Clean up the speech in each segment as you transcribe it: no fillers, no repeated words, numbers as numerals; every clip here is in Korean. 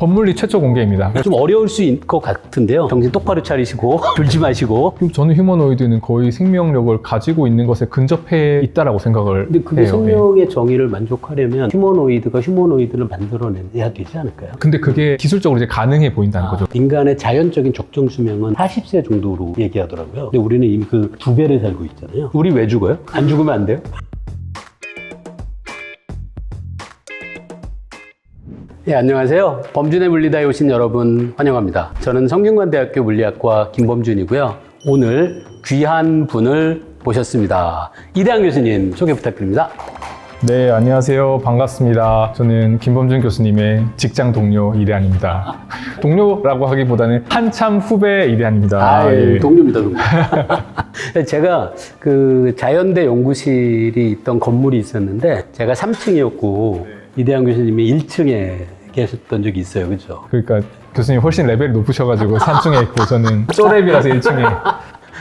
법물리 최초 공개입니다. 좀 어려울 수 있을 것 같은데요. 정신 똑바로 차리시고 졸지 마시고. 저는 휴머노이드는 거의 생명력을 가지고 있는 것에 근접해 있다라고 생각을 근데 그게 해요. 생명의 정의를 만족하려면 휴머노이드가 휴머노이드를 만들어내야 되지 않을까요? 근데 그게 기술적으로 이제 가능해 보인다는 거죠. 인간의 자연적인 적정 수명은 40세 정도로 얘기하더라고요. 근데 우리는 이미 그 2배를 살고 있잖아요. 우리 왜 죽어요? 안 죽으면 안 돼요? 네, 안녕하세요. 범준의 물리다에 오신 여러분 환영합니다. 저는 성균관대학교 물리학과 김범준이고요. 오늘 귀한 분을 모셨습니다. 이대한 교수님 소개 부탁드립니다. 네, 안녕하세요. 반갑습니다. 저는 김범준 교수님의 직장 동료 이대한입니다. 동료라고 하기보다는 한참 후배 이대한입니다. 예. 동료입니다, 동료. 제가 그 자연대 연구실이 있던 건물이 있었는데 제가 3층이었고 이대한 교수님이 1층에 계셨던 적이 있어요. 그죠? 그러니까 교수님 훨씬 레벨이 높으셔가지고 3층에 있고 저는 쪼렙이라서 1층에.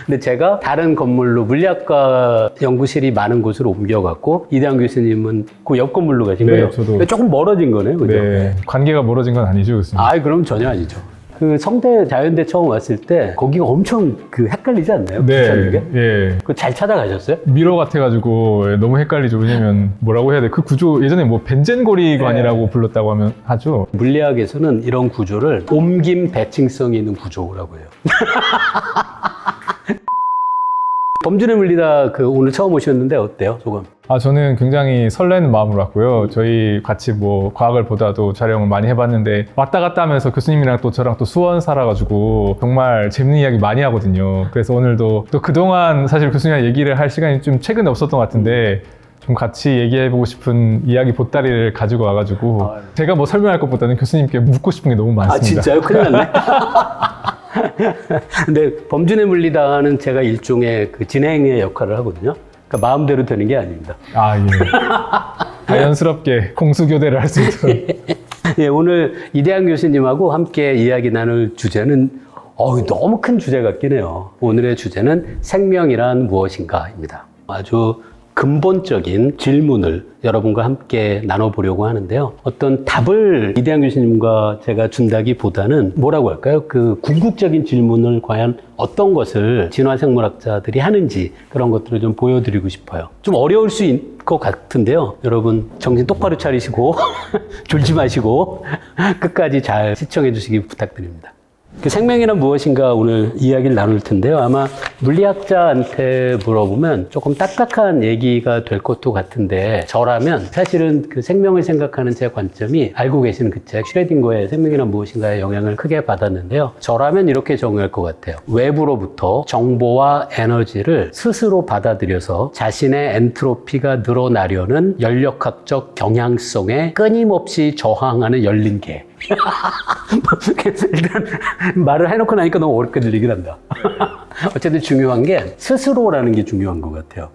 근데 제가 다른 건물로 물리학과 연구실이 많은 곳으로 옮겨갔고 이대한 교수님은 그 옆 건물로 가신 네, 거예요. 저도. 그러니까 조금 멀어진 거네요. 그죠? 네, 관계가 멀어진 건 아니죠, 교수님. 그럼 전혀 아니죠. 그 성대 자연대 처음 왔을 때 거기가 엄청 그 헷갈리지 않나요? 귀찮은 게? 예. 그거 잘 찾아가셨어요? 미러 같아가지고 너무 헷갈리죠. 왜냐면 뭐라고 해야 돼? 그 구조 예전에 뭐 벤젠고리관이라고 불렀다고 하면 하죠. 물리학에서는 이런 구조를 옮김 대칭성이 있는 구조라고 해요. 범준의 물리다 그 오늘 처음 오셨는데 어때요? 조금? 저는 굉장히 설레는 마음으로 왔고요. 저희 같이 뭐 과학을 보다도 촬영을 많이 해봤는데 왔다 갔다 하면서 교수님이랑 또 저랑 또 수원 살아가지고 정말 재밌는 이야기 많이 하거든요. 그래서 오늘도 또 그동안 사실 교수님이랑 얘기를 할 시간이 좀 최근에 없었던 것 같은데 좀 같이 얘기해보고 싶은 이야기 보따리를 가지고 와가지고 제가 뭐 설명할 것보다는 교수님께 묻고 싶은 게 너무 많습니다. 진짜요? 큰일 났네. 근데 범준의 물리다는 제가 일종의 그 진행의 역할을 하거든요. 그러니까 마음대로 되는 게 아닙니다. 예. 자연스럽게 공수교대를 할 수 있도록. 예, 오늘 이대한 교수님하고 함께 이야기 나눌 주제는 너무 큰 주제 같긴 해요. 오늘의 주제는 생명이란 무엇인가입니다. 아주 근본적인 질문을 여러분과 함께 나눠보려고 하는데요. 어떤 답을 이대한 교수님과 제가 준다기보다는 뭐라고 할까요? 그 궁극적인 질문을 과연 어떤 것을 진화생물학자들이 하는지 그런 것들을 좀 보여드리고 싶어요. 좀 어려울 수 있을 것 같은데요. 여러분 정신 똑바로 차리시고 졸지 마시고 끝까지 잘 시청해 주시기 부탁드립니다. 그 생명이란 무엇인가 오늘 이야기를 나눌 텐데요. 아마 물리학자한테 물어보면 조금 딱딱한 얘기가 될 것도 같은데 저라면 사실은 그 생명을 생각하는 제 관점이 알고 계시는 그 책 슈레딩거의 생명이란 무엇인가에 영향을 크게 받았는데요. 저라면 이렇게 정의할 것 같아요. 외부로부터 정보와 에너지를 스스로 받아들여서 자신의 엔트로피가 늘어나려는 연력학적 경향성에 끊임없이 저항하는 열린 개. 일단 말을 해놓고 나니까 너무 어렵게 들리긴 한다. 어쨌든 중요한 게 스스로라는 게 중요한 것 같아요.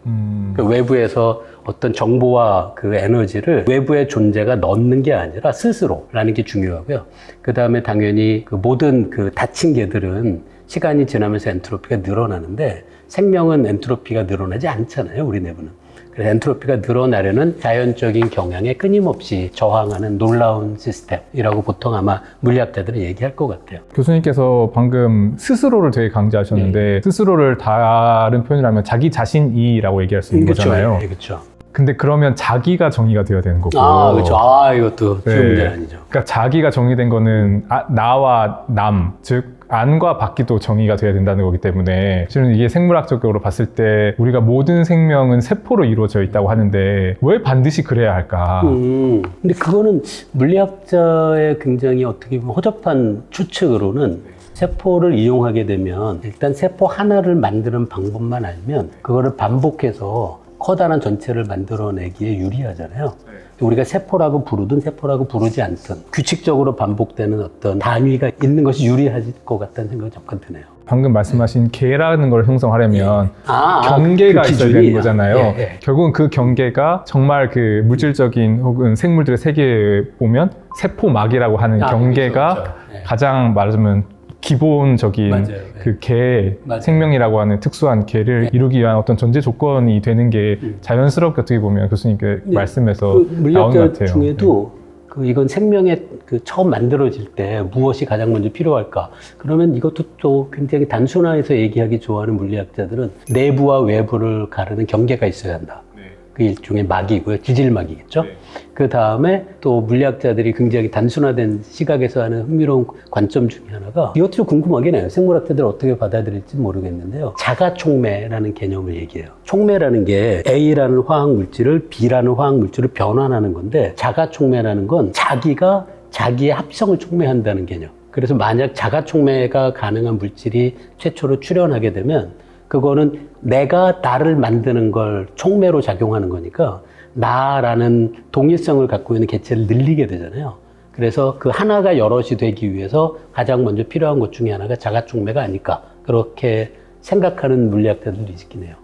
그 외부에서 어떤 정보와 그 에너지를 외부의 존재가 넣는 게 아니라 스스로라는 게 중요하고요. 그 다음에 당연히 그 모든 그 다친 개들은 시간이 지나면서 엔트로피가 늘어나는데 생명은 엔트로피가 늘어나지 않잖아요, 우리 내부는. 그래서 엔트로피가 늘어나려는 자연적인 경향에 끊임없이 저항하는 놀라운 시스템이라고 보통 아마 물리학자들은 얘기할 것 같아요. 교수님께서 방금 스스로를 되게 강조하셨는데 스스로를 다른 표현을 하면 자기 자신이라고 얘기할 수 있는 거잖아요. 네, 그렇죠. 근데 그러면 자기가 정의가 되어야 되는 거고. 그렇죠. 이것도 쉬운 문제 아니죠. 그러니까 자기가 정의된 거는 나와 남, 즉 안과 밖이도 정의가 돼야 된다는 거기 때문에 실은 이게 생물학적으로 봤을 때 우리가 모든 생명은 세포로 이루어져 있다고 하는데 왜 반드시 그래야 할까? 근데 그거는 물리학자의 굉장히 어떻게 보면 허접한 추측으로는 세포를 이용하게 되면 일단 세포 하나를 만드는 방법만 알면 그거를 반복해서 커다란 전체를 만들어내기에 유리하잖아요. 우리가 세포라고 부르든 세포라고 부르지 않든 규칙적으로 반복되는 어떤 단위가 있는 것이 유리할 것 같다는 생각이 잠깐 드네요. 방금 말씀하신 개라는 걸 형성하려면 경계가 있어야 되는 거잖아요. 결국은 그 경계가 정말 그 물질적인 혹은 생물들의 세계에 보면 세포막이라고 하는 경계가 그렇죠. 가장 말하자면 기본적인 그 개, 생명이라고 하는 특수한 개를 이루기 위한 어떤 전제 조건이 되는 게 자연스럽게 어떻게 보면 교수님께 말씀에서 그 나온 것 같아요. 중에도 이건 생명의 처음 만들어질 때 무엇이 가장 먼저 필요할까? 그러면 이것도 또 굉장히 단순화해서 얘기하기 좋아하는 물리학자들은 내부와 외부를 가르는 경계가 있어야 한다. 그 일종의 막이고요. 지질막이겠죠. 그 다음에 또 물리학자들이 굉장히 단순화된 시각에서 하는 흥미로운 관점 중에 하나가 이것도 좀 궁금하긴 해요. 생물학자들 어떻게 받아들일지 모르겠는데요. 자가촉매라는 개념을 얘기해요. 촉매라는 게 A라는 화학물질을 B라는 화학물질을 변환하는 건데 자가촉매라는 건 자기가 자기의 합성을 촉매한다는 개념. 그래서 만약 자가촉매가 가능한 물질이 최초로 출현하게 되면 그거는 내가 나를 만드는 걸 촉매로 작용하는 거니까 나라는 동일성을 갖고 있는 개체를 늘리게 되잖아요. 그래서 그 하나가 여럿이 되기 위해서 가장 먼저 필요한 것 중에 하나가 자가촉매가 아닐까 그렇게 생각하는 물리학자들도 있긴 해요.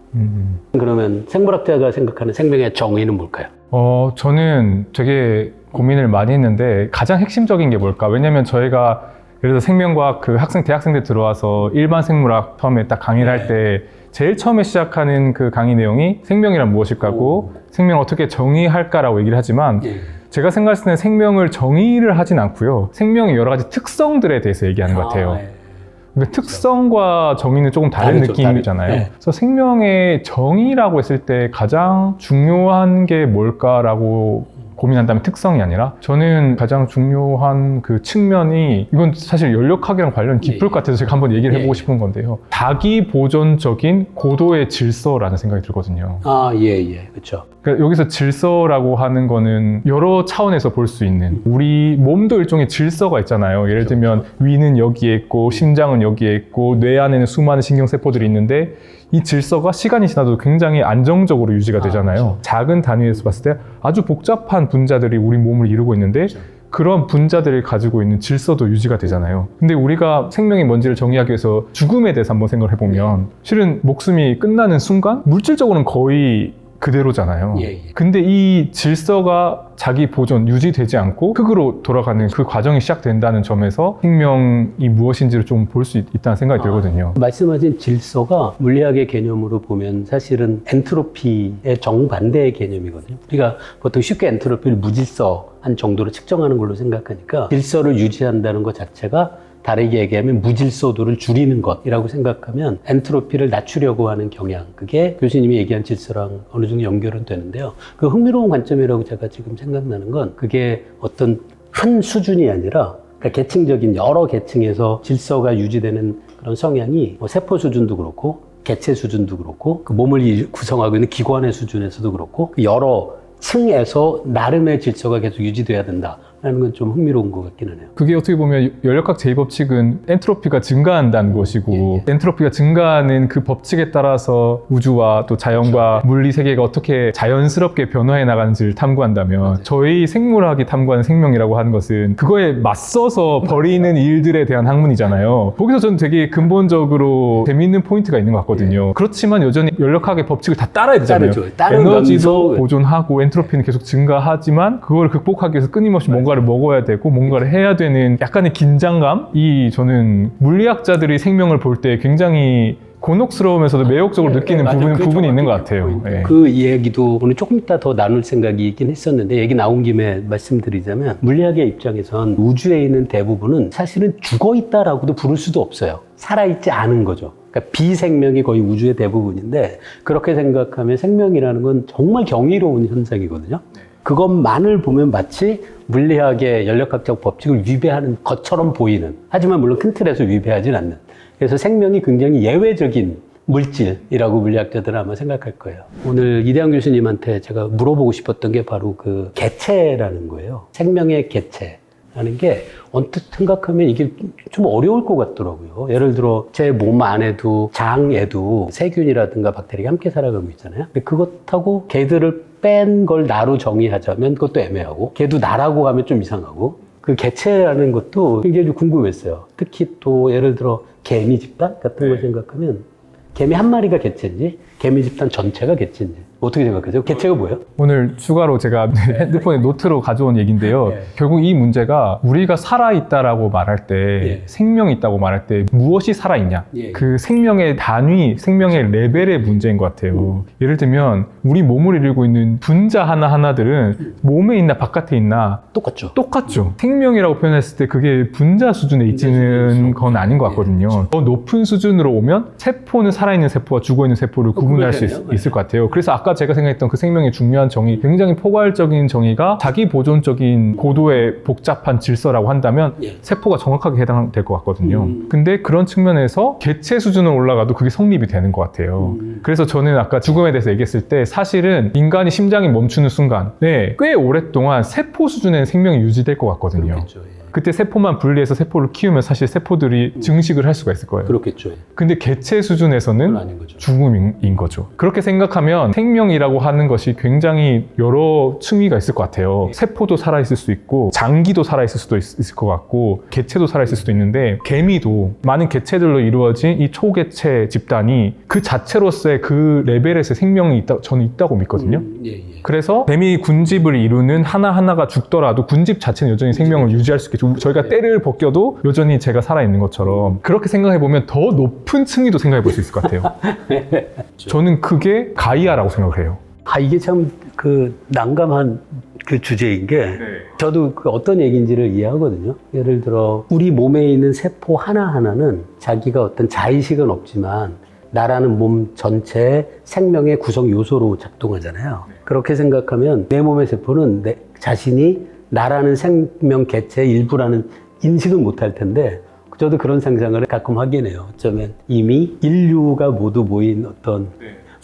그러면 생물학자가 생각하는 생명의 정의는 뭘까요? 저는 되게 고민을 많이 했는데 가장 핵심적인 게 뭘까? 왜냐면 저희가 예를 들어 생명과학 대학생들 들어와서 일반 생물학 처음에 딱 강의를 할 때 제일 처음에 시작하는 그 강의 내용이 생명이란 무엇일까고 생명을 어떻게 정의할까라고 얘기를 하지만 제가 생각했을 때는 생명을 정의를 하진 않고요. 생명의 여러 가지 특성들에 대해서 얘기하는 것 같아요. 그러니까 특성과 정의는 조금 다른 느낌이잖아요. 그래서 생명의 정의라고 했을 때 가장 중요한 게 뭘까라고 고민한다면 특성이 아니라 저는 가장 중요한 그 측면이 이건 사실 연력학이랑 관련이 깊을 것 같아서 제가 한번 얘기를 해보고 싶은 건데요. 자기 보존적인 고도의 질서라는 생각이 들거든요. 그렇죠. 그러니까 여기서 질서라고 하는 거는 여러 차원에서 볼 수 있는 우리 몸도 일종의 질서가 있잖아요. 예를 들면 위는 여기에 있고 심장은 여기에 있고 뇌 안에는 수많은 신경세포들이 있는데 이 질서가 시간이 지나도 굉장히 안정적으로 유지가 되잖아요. 작은 단위에서 봤을 때 아주 복잡한 분자들이 우리 몸을 이루고 있는데 그런 분자들을 가지고 있는 질서도 유지가 되잖아요. 근데 우리가 생명이 뭔지를 정의하기 위해서 죽음에 대해서 한번 생각을 해보면 실은 목숨이 끝나는 순간 물질적으로는 거의 그대로잖아요. 근데 이 질서가 자기 보존, 유지되지 않고 흙으로 돌아가는 그 과정이 시작된다는 점에서 생명이 무엇인지를 좀 볼 수 있다는 생각이 들거든요. 말씀하신 질서가 물리학의 개념으로 보면 사실은 엔트로피의 정반대의 개념이거든요. 우리가 보통 쉽게 엔트로피를 무질서한 정도로 측정하는 걸로 생각하니까 질서를 유지한다는 것 자체가 다르게 얘기하면 무질서도를 줄이는 것이라고 생각하면 엔트로피를 낮추려고 하는 경향, 그게 교수님이 얘기한 질서랑 어느 정도 연결은 되는데요. 그 흥미로운 관점이라고 제가 지금 생각나는 건 그게 어떤 한 수준이 아니라 그러니까 계층적인 여러 계층에서 질서가 유지되는 그런 성향이 뭐 세포 수준도 그렇고 개체 수준도 그렇고 그 몸을 구성하고 있는 기관의 수준에서도 그렇고 여러 층에서 나름의 질서가 계속 유지돼야 된다라는 건 좀 흥미로운 것 같긴 하네요. 그게 어떻게 보면 연력학 제2법칙은 엔트로피가 증가한다는 것이고 엔트로피가 증가하는 그 법칙에 따라서 우주와 또 자연과 물리 세계가 어떻게 자연스럽게 변화해 나가는지를 탐구한다면 저희 생물학이 탐구하는 생명이라고 하는 것은 그거에 맞서서 벌이는 일들에 대한 학문이잖아요. 거기서 저는 되게 근본적으로 재미있는 포인트가 있는 것 같거든요. 그렇지만 여전히 연력학의 법칙을 다 따라야 되잖아요. 에너지도 보존하고 엔트로피는 계속 증가하지만 그걸 극복하기 위해서 끊임없이 뭔가를 먹어야 되고 뭔가를 해야 되는 약간의 긴장감이 저는 물리학자들이 생명을 볼 때 굉장히 곤혹스러우면서도 매혹적으로 느끼는 부분이 있는 것 같아요. 그 이야기도 오늘 조금 이따 더 나눌 생각이 있긴 했었는데 얘기 나온 김에 말씀드리자면 물리학의 입장에선 우주에 있는 대부분은 사실은 죽어 있다라고도 부를 수도 없어요. 살아있지 않은 거죠. 그러니까 비생명이 거의 우주의 대부분인데 그렇게 생각하면 생명이라는 건 정말 경이로운 현상이거든요. 그것만을 보면 마치 물리학의 연력학적 법칙을 위배하는 것처럼 보이는, 하지만 물론 큰 틀에서 위배하진 않는, 그래서 생명이 굉장히 예외적인 물질이라고 물리학자들은 아마 생각할 거예요. 오늘 이대환 교수님한테 제가 물어보고 싶었던 게 바로 그 개체라는 거예요. 생명의 개체라는 게 언뜻 생각하면 이게 좀 어려울 것 같더라고요. 예를 들어 제 몸 안에도 장에도 세균이라든가 박테리아가 함께 살아가고 있잖아요. 근데 그것하고 걔들을 뺀 걸 나로 정의하자면 그것도 애매하고 걔도 나라고 하면 좀 이상하고 그 개체라는 것도 굉장히 궁금했어요. 특히 또 예를 들어 개미 집단 같은 걸 생각하면 개미 한 마리가 개체인지 개미 집단 전체가 개체인지 어떻게 생각하세요? 개체가 뭐예요? 오늘 추가로 제가 핸드폰에 노트로 가져온 얘기인데요. 예. 결국 이 문제가 우리가 살아있다라고 말할 때 예. 생명이 있다고 말할 때 무엇이 살아있냐? 예. 그 생명의 단위, 생명의 레벨의 문제인 것 같아요. 예를 들면 우리 몸을 이루고 있는 분자 하나하나들은 몸에 있나 바깥에 있나 똑같죠. 똑같죠. 생명이라고 표현했을 때 그게 분자 수준에 있지는 건 아닌 것 같거든요. 더 높은 수준으로 오면 세포는 살아있는 세포와 죽어있는 세포를 구분할 수 구분되네요. 있을 것 같아요. 그래서 아까 제가 생각했던 그 생명의 중요한 정의, 굉장히 포괄적인 정의가 자기 보존적인 고도의 복잡한 질서라고 한다면 예. 세포가 정확하게 해당될 것 같거든요. 근데 그런 측면에서 개체 수준으로 올라가도 그게 성립이 되는 것 같아요. 그래서 저는 아까 죽음에 대해서 얘기했을 때 사실은 인간이 심장이 멈추는 순간에 꽤 오랫동안 세포 수준의 생명이 유지될 것 같거든요. 그렇겠죠. 예. 그때 세포만 분리해서 세포를 키우면 사실 세포들이 증식을 할 수가 있을 거예요. 그렇겠죠. 예. 근데 개체 그건 수준에서는 아닌 거죠. 죽음인 거죠. 그렇게 생각하면 생명이라고 하는 것이 굉장히 여러 층위가 있을 것 같아요. 세포도 살아있을 수 있고 장기도 살아있을 수도 있을 것 같고 개체도 살아있을 수도 있는데 개미도 많은 개체들로 이루어진 이 초개체 집단이 그 자체로서의 그 레벨에서 생명이 저는 있다고 믿거든요. 예, 예. 그래서 개미 군집을 이루는 하나하나가 죽더라도 군집 자체는 여전히 생명을 유지할 수 있겠죠. 저희가 때를 벗겨도 여전히 제가 살아있는 것처럼 그렇게 생각해보면 더 높은 층위도 생각해볼 수 있을 것 같아요. 저는 그게 가이아라고 생각을 해요. 아, 이게 참 그 난감한 그 주제인 게 저도 그 어떤 얘기인지를 이해하거든요. 예를 들어 우리 몸에 있는 세포 하나하나는 자기가 어떤 자의식은 없지만 나라는 몸 전체의 생명의 구성 요소로 작동하잖아요. 그렇게 생각하면 내 몸의 세포는 내 자신이 나라는 생명 개체의 일부라는 인식은 못할 텐데 저도 그런 상상을 가끔 하긴 해요. 어쩌면 이미 인류가 모두 모인 어떤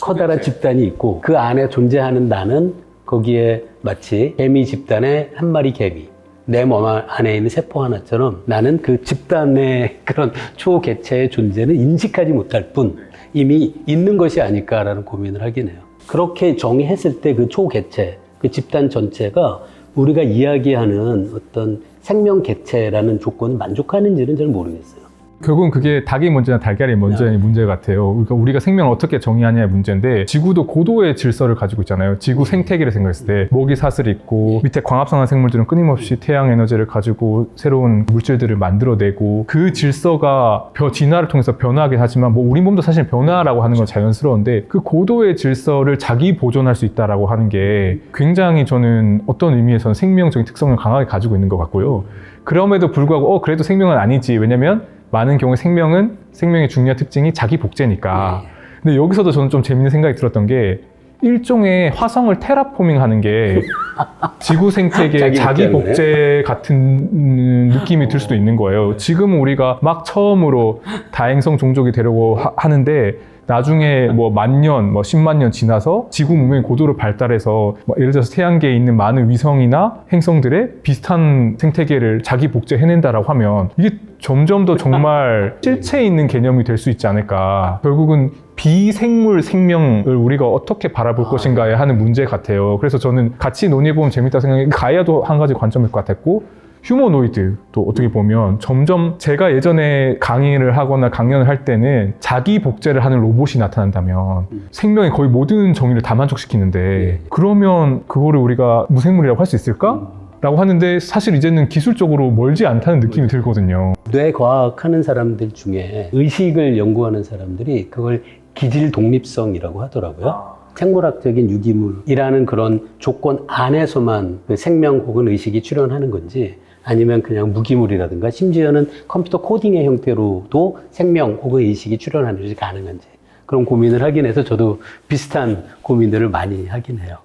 커다란 집단이 있고 그 안에 존재하는 나는 거기에 마치 개미 집단의 한 마리 개미, 내 몸 안에 있는 세포 하나처럼 나는 그 집단의 그런 초개체의 존재는 인식하지 못할 뿐 이미 있는 것이 아닐까라는 고민을 하긴 해요. 그렇게 정의했을 때 그 초개체, 그 집단 전체가 우리가 이야기하는 어떤 생명 개체라는 조건을 만족하는지는 잘 모르겠어요. 결국은 그게 닭이 먼저냐 달걀이 먼저냐의 문제 같아요. 그러니까 우리가 생명을 어떻게 정의하냐의 문제인데 지구도 고도의 질서를 가지고 있잖아요. 지구 생태계를 생각했을 때 모기 사슬이 있고 밑에 광합성한 생물들은 끊임없이 태양 에너지를 가지고 새로운 물질들을 만들어내고 그 질서가 진화를 통해서 변화하긴 하지만 뭐 우리 몸도 사실 변화라고 하는 건 자연스러운데 그 고도의 질서를 자기 보존할 수 있다라고 하는 게 굉장히 저는 어떤 의미에서는 생명적인 특성을 강하게 가지고 있는 것 같고요. 그럼에도 불구하고 그래도 생명은 아니지. 왜냐면 많은 경우에 생명의 중요한 특징이 자기 복제니까. 근데 여기서도 저는 좀 재밌는 생각이 들었던 게 일종의 화성을 테라포밍 하는 게 지구 생태계의 자기 복제 같은 느낌이 들 수도 있는 거예요. 지금은 우리가 막 처음으로 다행성 종족이 되려고 하는데 나중에 뭐 10,000년, 뭐 10만 년 지나서 지구 문명이 고도로 발달해서 뭐 예를 들어서 태양계에 있는 많은 위성이나 행성들의 비슷한 생태계를 자기 복제해낸다라고 하면 이게 점점 더 정말 실체 있는 개념이 될 수 있지 않을까. 결국은 비생물 생명을 우리가 어떻게 바라볼 것인가에 하는 문제 같아요. 그래서 저는 같이 논의해보면 재밌다고 생각해요. 가이아도 한 가지 관점일 것 같았고 휴머노이드도 어떻게 보면 점점 제가 예전에 강의를 하거나 강연을 할 때는 자기 복제를 하는 로봇이 나타난다면 생명의 거의 모든 정의를 다 만족시키는데 그러면 그거를 우리가 무생물이라고 할 수 있을까? 라고 하는데 사실 이제는 기술적으로 멀지 않다는 느낌이 들거든요. 뇌과학 하는 사람들 중에 의식을 연구하는 사람들이 그걸 기질 독립성이라고 하더라고요. 생물학적인 유기물이라는 그런 조건 안에서만 그 생명 혹은 의식이 출현하는 건지 아니면 그냥 무기물이라든가 심지어는 컴퓨터 코딩의 형태로도 생명 혹은 의식이 출현하는 것이 가능한지 그런 고민을 하긴 해서 저도 비슷한 고민들을 많이 하긴 해요.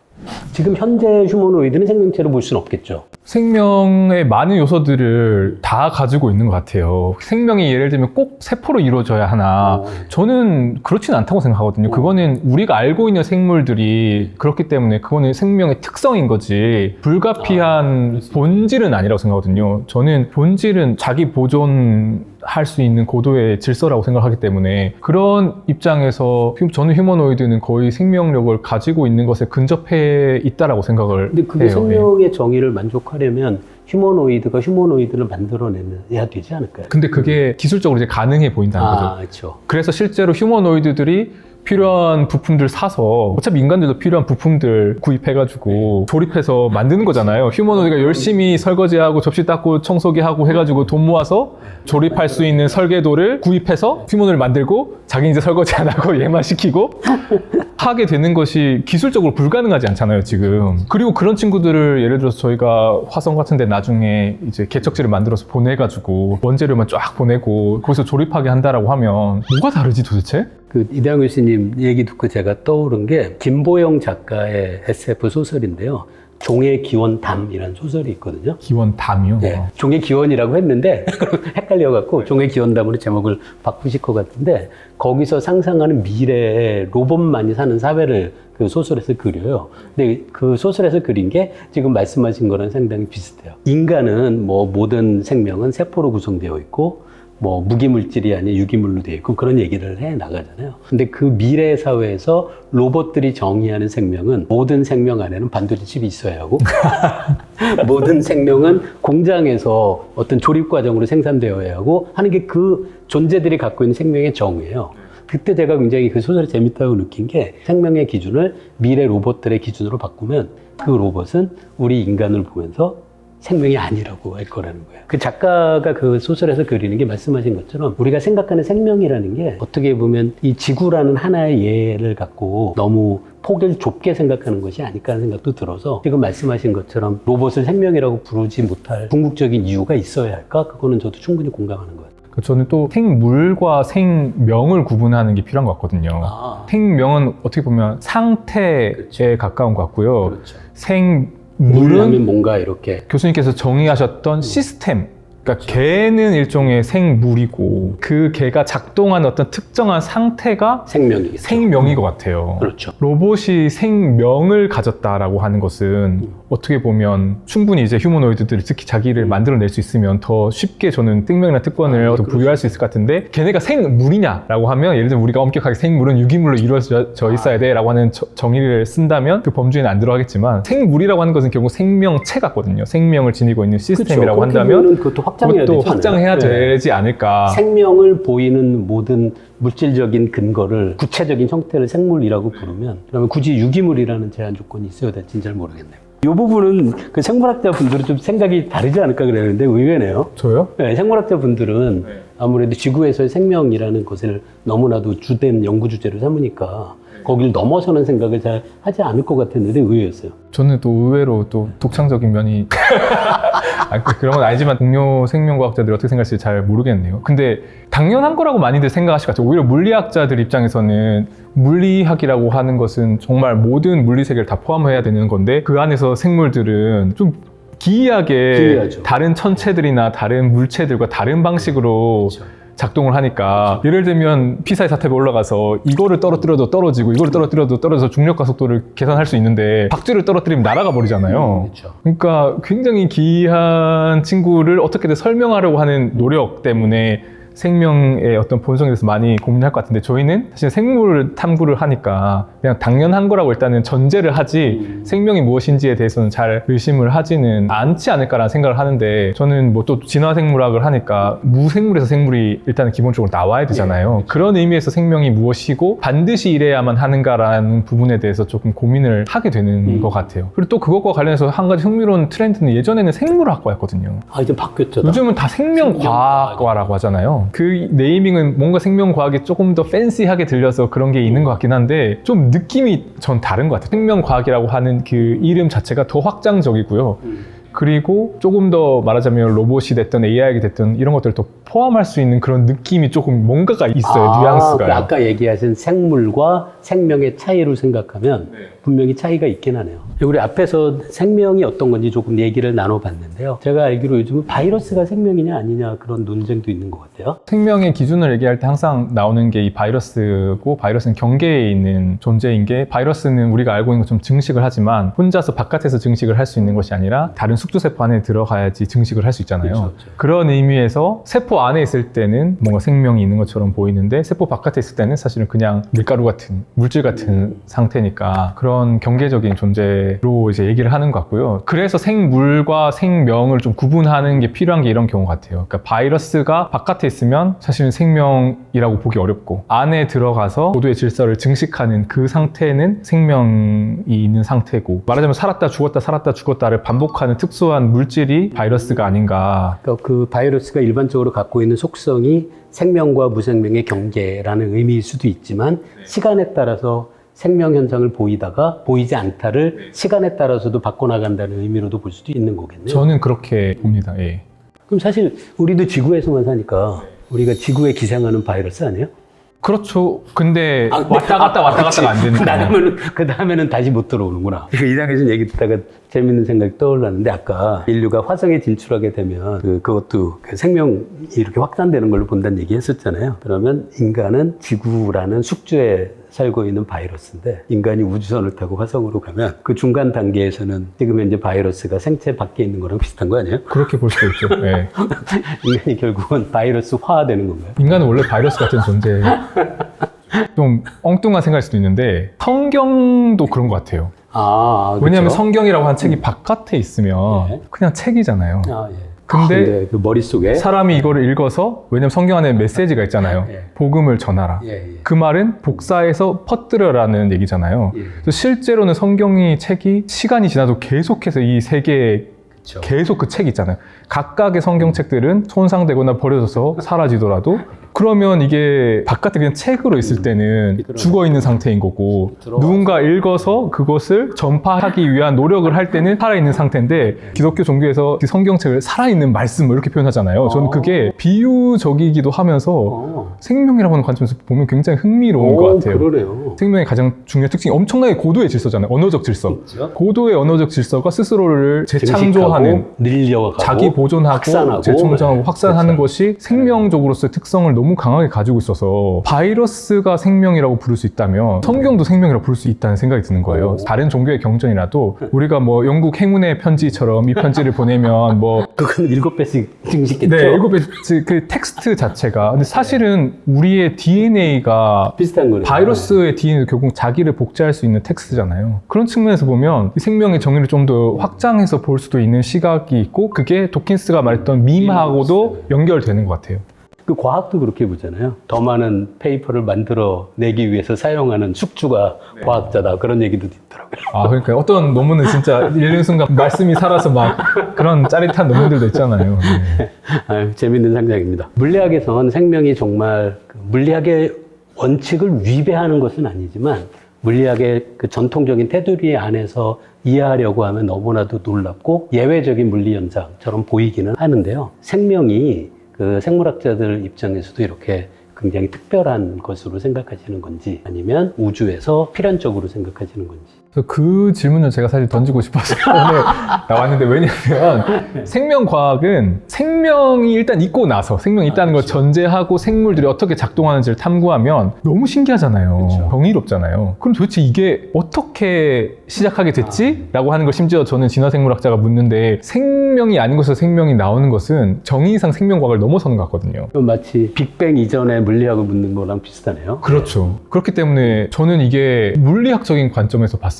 지금 현재 휴머노이드는 생명체로 볼 수는 없겠죠. 생명의 많은 요소들을 다 가지고 있는 것 같아요. 생명이 예를 들면 꼭 세포로 이루어져야 하나 저는 그렇지는 않다고 생각하거든요. 그거는 우리가 알고 있는 생물들이 그렇기 때문에 그거는 생명의 특성인 거지 불가피한 본질은 아니라고 생각하거든요. 저는 본질은 자기 보존할 수 있는 고도의 질서라고 생각하기 때문에 그런 입장에서 저는 휴머노이드는 거의 생명력을 가지고 있는 것에 근접해 있다라고 생각을 근데 그게 해요. 생명의 정의를 만족하려면 휴머노이드가 휴머노이드를 만들어내야 되지 않을까요? 근데 그게 기술적으로 이제 가능해 보인다는 거죠. 그렇죠. 그래서 실제로 휴머노이드들이 필요한 부품들 사서 어차피 인간들도 필요한 부품들 구입해가지고 조립해서 만드는 거잖아요. 휴머노이드가 열심히 설거지하고 접시 닦고 청소기 하고 해가지고 돈 모아서 조립할 수 있는 설계도를 구입해서 휴머노이드를 만들고 자기 이제 설거지 안 하고 얘만 시키고 하게 되는 것이 기술적으로 불가능하지 않잖아요, 지금. 그리고 그런 친구들을 예를 들어서 저희가 화성 같은 데 나중에 이제 개척지를 만들어서 보내가지고 원재료만 쫙 보내고 거기서 조립하게 한다라고 하면 뭐가 다르지 도대체? 그 이대영 교수님 얘기 듣고 제가 떠오른 게 김보영 작가의 SF 소설인데요. 종의 기원담이라는 소설이 있거든요. 기원담이요? 네, 종의 기원이라고 했는데 헷갈려갖고 종의 기원담으로 제목을 바꾸실 것 같은데 거기서 상상하는 미래의 로봇만이 사는 사회를 그 소설에서 그려요. 근데 그 소설에서 그린 게 지금 말씀하신 거랑 상당히 비슷해요. 인간은 뭐 모든 생명은 세포로 구성되어 있고 뭐 무기물질이 아닌 유기물로 되어 있고 그런 얘기를 해 나가잖아요. 근데 그 미래 사회에서 로봇들이 정의하는 생명은 모든 생명 안에는 반도체 칩이 있어야 하고 모든 생명은 공장에서 어떤 조립 과정으로 생산되어야 하고 하는 게 그 존재들이 갖고 있는 생명의 정의예요. 그때 제가 굉장히 그 소설이 재밌다고 느낀 게 생명의 기준을 미래 로봇들의 기준으로 바꾸면 그 로봇은 우리 인간을 보면서 생명이 아니라고 할 거라는 거예요. 그 작가가 그 소설에서 그리는 게 말씀하신 것처럼 우리가 생각하는 생명이라는 게 어떻게 보면 이 지구라는 하나의 예를 갖고 너무 폭을 좁게 생각하는 것이 아닐까 하는 생각도 들어서 지금 말씀하신 것처럼 로봇을 생명이라고 부르지 못할 궁극적인 이유가 있어야 할까? 그거는 저도 충분히 공감하는 것 같아요. 저는 또 생물과 생명을 구분하는 게 필요한 것 같거든요. 생명은 어떻게 보면 상태에 그렇죠. 가까운 것 같고요. 그렇죠. 물은 뭔가 이렇게 교수님께서 정의하셨던 시스템, 그러니까 개는 일종의 생물이고 그 개가 작동하는 어떤 특정한 상태가 생명이겠죠. 생명인 것 같아요. 그렇죠. 로봇이 생명을 가졌다라고 하는 것은 어떻게 보면 충분히 이제 휴머노이드들이 특히 자기를 만들어낼 수 있으면 더 쉽게 저는 생명이나 특권을 더 부여할 수 있을 것 같은데 걔네가 생물이냐라고 하면 예를 들면 우리가 엄격하게 생물은 유기물로 이루어져 있어야 돼라고 하는 정의를 쓴다면 그 범주에는 안 들어가겠지만 생물이라고 하는 것은 결국 생명체 같거든요. 생명을 지니고 있는 시스템이라고 그렇죠. 한다면 그것도 확장해야 그것도 되지 확장해야 않아요? 되지 않을까. 생명을 보이는 모든 물질적인 근거를 구체적인 형태를 생물이라고 부르면 그러면 굳이 유기물이라는 제한 조건이 있어야 될지는 잘 모르겠네요. 이 부분은 그 생물학자 분들은 좀 생각이 다르지 않을까 그랬는데 의외네요. 저요? 네, 생물학자 분들은 아무래도 지구에서의 생명이라는 것을 너무나도 주된 연구 주제로 삼으니까 거길 넘어서는 생각을 잘 하지 않을 것 같았는데 의외였어요. 저는 또 의외로 또 독창적인 면이 그런 건 아니지만 동료 생명과학자들이 어떻게 생각할지 잘 모르겠네요. 근데 당연한 거라고 많이들 생각하실 것 같아요. 오히려 물리학자들 입장에서는 물리학이라고 하는 것은 정말 모든 물리 세계를 다 포함해야 되는 건데 그 안에서 생물들은 좀 기이하게 기이하죠. 다른 천체들이나 다른 물체들과 다른 방식으로 그렇죠. 작동을 하니까 예를 들면 피사의 사탑에 올라가서 이거를 떨어뜨려도 떨어지고 이거를 떨어뜨려도 떨어져서 중력과 속도를 계산할 수 있는데 박쥐를 떨어뜨리면 날아가 버리잖아요. 그렇죠. 그러니까 굉장히 기이한 친구를 어떻게든 설명하려고 하는 노력 때문에 생명의 어떤 본성에 대해서 많이 고민할 것 같은데 저희는 사실 생물 탐구를 하니까 그냥 당연한 거라고 일단은 전제를 하지 생명이 무엇인지에 대해서는 잘 의심을 하지는 않지 않을까라는 생각을 하는데 저는 뭐 또 진화생물학을 하니까 무생물에서 생물이 일단은 기본적으로 나와야 되잖아요. 그런 의미에서 생명이 무엇이고 반드시 이래야만 하는가라는 부분에 대해서 조금 고민을 하게 되는 것 같아요. 그리고 또 그것과 관련해서 한 가지 흥미로운 트렌드는 예전에는 생물학과였거든요. 아, 이제 바뀌었죠. 요즘은 다 생명과학과라고 하잖아요. 그 네이밍은 뭔가 생명과학이 조금 더 팬시하게 들려서 그런 게 있는 것 같긴 한데 좀 느낌이 전 다른 것 같아요. 생명과학이라고 하는 그 이름 자체가 더 확장적이고요. 그리고 조금 더 말하자면 로봇이 됐든 AI가 됐든 이런 것들을 더 포함할 수 있는 그런 느낌이 조금 뭔가가 있어요. 뉘앙스가. 그 아까 얘기하신 생물과 생명의 차이를 생각하면 분명히 차이가 있긴 하네요. 우리 앞에서 생명이 어떤 건지 조금 얘기를 나눠봤는데요. 제가 알기로 요즘은 바이러스가 생명이냐 아니냐 그런 논쟁도 있는 것 같아요. 생명의 기준을 얘기할 때 항상 나오는 게 이 바이러스고 바이러스는 경계에 있는 존재인 게 바이러스는 우리가 알고 있는 것처럼 증식을 하지만 혼자서 바깥에서 증식을 할 수 있는 것이 아니라 다른 숙주세포 안에 들어가야지 증식을 할 수 있잖아요. 그렇죠. 그런 의미에서 세포 안에 있을 때는 뭔가 생명이 있는 것처럼 보이는데 세포 바깥에 있을 때는 사실은 그냥 밀가루 같은 물질 같은 상태니까 그런 그런 경계적인 존재로 이제 얘기를 하는 것 같고요. 그래서 생물과 생명을 좀 구분하는 게 필요한 게 이런 경우 같아요. 그러니까 바이러스가 바깥에 있으면 사실은 생명이라고 보기 어렵고 안에 들어가서 고도의 질서를 증식하는 그 상태는 생명이 있는 상태고 말하자면 살았다 죽었다 살았다 죽었다를 반복하는 특수한 물질이 바이러스가 아닌가. 그러니까 그 바이러스가 일반적으로 갖고 있는 속성이 생명과 무생명의 경계라는 의미일 수도 있지만 시간에 따라서 생명 현상을 보이다가 보이지 않다를 시간에 따라서도 바꿔나간다는 의미로도 볼 수도 있는 거겠네요. 저는 그렇게 봅니다. 예. 그럼 사실 우리도 지구에서만 사니까 우리가 지구에 기생하는 바이러스 아니에요? 그렇죠. 근데 왔다 갔다가 안 되는 거예요. 그 다음에는 다시 못 들어오는구나. 이당 교수님 얘기 듣다가 재밌는 생각이 떠올랐는데 아까 인류가 화성에 진출하게 되면 그것도 그 생명이 이렇게 확산되는 걸로 본다는 얘기 했었잖아요. 그러면 인간은 지구라는 숙주에 살고 있는 바이러스인데 인간이 우주선을 타고 화성으로 가면 그 중간 단계에서는 지금 현재 바이러스가 생체 밖에 있는 거랑 비슷한 거 아니에요? 그렇게 볼 수도 있죠. 예. 인간이 결국은 바이러스화되는 건가요? 인간은 원래 바이러스 같은 존재. 좀 엉뚱한 생각일 수도 있는데 성경도 그런 것 같아요. 왜냐하면 그렇죠? 성경이라고 한 책이 바깥에 있으면 예. 그냥 책이잖아요. 예. 근데 그 머릿속에 사람이 이거를 읽어서 왜냐면 성경 안에 메시지가 있잖아요. 예. 복음을 전하라. 예. 그 말은 복사해서 퍼뜨려라는 얘기잖아요. 예. 그래서 실제로는 성경이 책이 시간이 지나도 계속해서 이 세계에 그렇죠. 계속 그 책이 있잖아요. 각각의 성경책들은 손상되거나 버려져서 사라지더라도 그러면 이게 바깥에 그냥 책으로 있을 때는 죽어있는 상태인 거고 누군가 읽어서 그것을 전파하기 위한 노력을 할 때는 살아있는 상태인데 기독교 종교에서 성경책을 살아있는 말씀 이렇게 표현하잖아요. 저는 그게 비유적이기도 하면서 생명이라고 하는 관점에서 보면 굉장히 흥미로운 것 같아요. 그러네요. 생명의 가장 중요한 특징이 엄청나게 고도의 질서잖아요. 언어적 질서. 그렇죠. 고도의 언어적 질서가 스스로를 재창조하는 늘려가고 자기 보존하고 확산하고 재충전하고 확산하는 그렇죠. 것이 생명적으로서의 특성을 너무 강하게 가지고 있어서 바이러스가 생명이라고 부를 수 있다면 성경도 생명이라고 부를 수 있다는 생각이 드는 거예요. 다른 종교의 경전이라도 우리가 뭐 영국 행운의 편지처럼 이 편지를 보내면 뭐 그건 7배씩 증식겠죠. 네, 7배 그 텍스트 자체가 근데 사실은 우리의 DNA가 비슷한 거네요. 바이러스의 DNA도 결국 자기를 복제할 수 있는 텍스트잖아요. 그런 측면에서 보면 이 생명의 정의를 좀 더 확장해서 볼 수도 있는 시각이 있고 그게 도킨스가 말했던 밈하고도 연결되는 것 같아요. 그 과학도 그렇게 보잖아요. 더 많은 페이퍼를 만들어 내기 위해서 사용하는 숙주가 과학자다. 그런 얘기도 있더라고요. 그러니까 어떤 논문은 진짜 읽는 순간 말씀이 살아서 막 그런 짜릿한 논문들도 있잖아요. 네. 재밌는 상상입니다. 물리학에선 생명이 정말 물리학의 원칙을 위배하는 것은 아니지만 물리학의 그 전통적인 테두리 안에서 이해하려고 하면 너무나도 놀랍고 예외적인 물리 현상처럼 보이기는 하는데요. 생명이 그 생물학자들 입장에서도 이렇게 굉장히 특별한 것으로 생각하시는 건지 아니면 우주에서 필연적으로 생각하시는 건지. 그 질문을 제가 사실 던지고 싶어서 오늘 나왔는데 왜냐면 생명과학은 생명이 일단 있고 나서 생명이 있다는 걸 전제하고 생물들이 어떻게 작동하는지를 탐구하면 너무 신기하잖아요. 그렇죠. 경이롭잖아요. 그럼 도대체 이게 어떻게 시작하게 됐지? 라고 하는 걸 심지어 저는 진화생물학자가 묻는데 생명이 아닌 것에서 생명이 나오는 것은 정의상 생명과학을 넘어서는 것 같거든요. 마치 빅뱅 이전에 물리학을 묻는 거랑 비슷하네요. 그렇죠. 그렇기 때문에 저는 이게 물리학적인 관점에서 봤을 때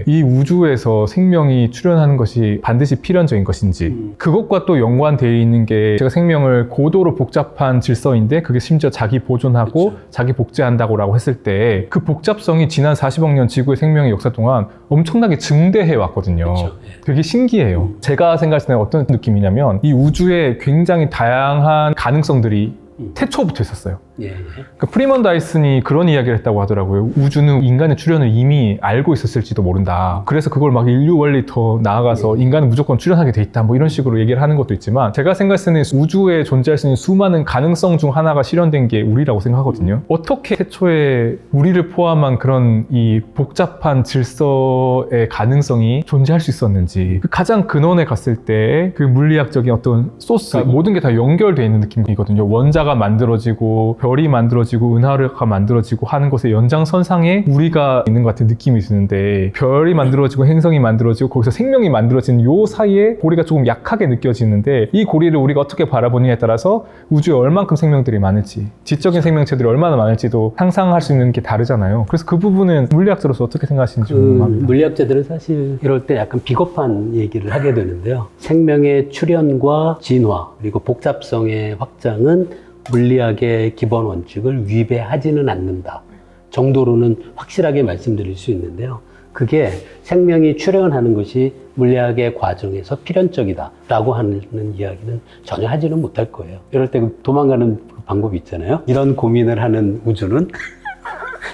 이 우주에서 생명이 출현하는 것이 반드시 필연적인 것인지 그것과 또 연관되어 있는 게 제가 생명을 고도로 복잡한 질서인데 그게 심지어 자기 보존하고 그렇죠. 자기 복제한다고 했을 때 그 복잡성이 지난 40억 년 지구의 생명의 역사 동안 엄청나게 증대해 왔거든요. 그렇죠. 되게 신기해요. 제가 생각했을 때 어떤 느낌이냐면 이 우주에 굉장히 다양한 가능성들이 태초부터 있었어요. 예. 그러니까 프리먼 다이슨이 그런 이야기를 했다고 하더라고요. 우주는 인간의 출현을 이미 알고 있었을지도 모른다. 그래서 그걸 막 인류 원리 더 나아가서 인간은 무조건 출현하게 돼 있다. 뭐 이런 식으로 얘기를 하는 것도 있지만 제가 생각했을 때는 우주에 존재할 수 있는 수많은 가능성 중 하나가 실현된 게 우리라고 생각하거든요. 어떻게 태초에 우리를 포함한 그런 이 복잡한 질서의 가능성이 존재할 수 있었는지 그 가장 근원에 갔을 때 그 물리학적인 어떤 소스 모든 게 다 연결되어 있는 느낌이거든요. 원자가 만들어지고 별이 만들어지고 은하가 만들어지고 하는 것의 연장선상에 우리가 있는 것 같은 느낌이 드는데, 별이 만들어지고 행성이 만들어지고 거기서 생명이 만들어지는 요 사이에 고리가 조금 약하게 느껴지는데, 이 고리를 우리가 어떻게 바라보느냐에 따라서 우주에 얼만큼 생명들이 많을지, 지적인 생명체들이 얼마나 많을지도 상상할 수 있는 게 다르잖아요. 그래서 그 부분은 물리학자로서 어떻게 생각하시는지 궁금합니다. 물리학자들은 사실 이럴 때 약간 비겁한 얘기를 하게 되는데요. 생명의 출현과 진화 그리고 복잡성의 확장은 물리학의 기본 원칙을 위배하지는 않는다 정도로는 확실하게 말씀드릴 수 있는데요. 그게 생명이 출현하는 것이 물리학의 과정에서 필연적이다 라고 하는 이야기는 전혀 하지는 못할 거예요. 이럴 때 도망가는 방법이 있잖아요. 이런 고민을 하는 우주는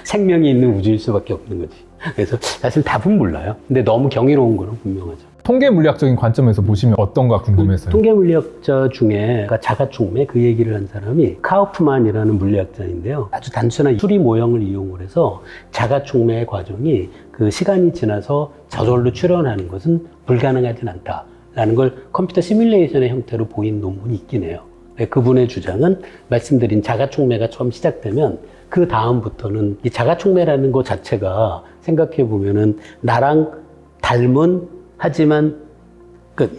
생명이 있는 우주일 수밖에 없는 거지. 그래서 사실 답은 몰라요. 근데 너무 경이로운 거는 분명하죠. 통계 물리학적인 관점에서 보시면 어떤가 궁금해서요. 통계 물리학자 중에 자가촉매 그 얘기를 한 사람이 카우프만이라는 물리학자인데요. 아주 단순한 수리 모형을 이용을 해서 자가촉매의 과정이 그 시간이 지나서 저절로 출현하는 것은 불가능하진 않다라는 걸 컴퓨터 시뮬레이션의 형태로 보인 논문이 있긴 해요. 그분의 주장은 말씀드린 자가촉매가 처음 시작되면 그 다음부터는 이 자가촉매라는 것 자체가 생각해 보면은 나랑 닮은 하지만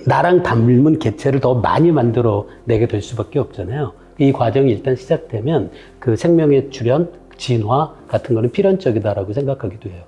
나랑 닮은 개체를 더 많이 만들어내게 될 수밖에 없잖아요. 이 과정이 일단 시작되면 그 생명의 출현, 진화 같은 거는 필연적이다라고 생각하기도 해요.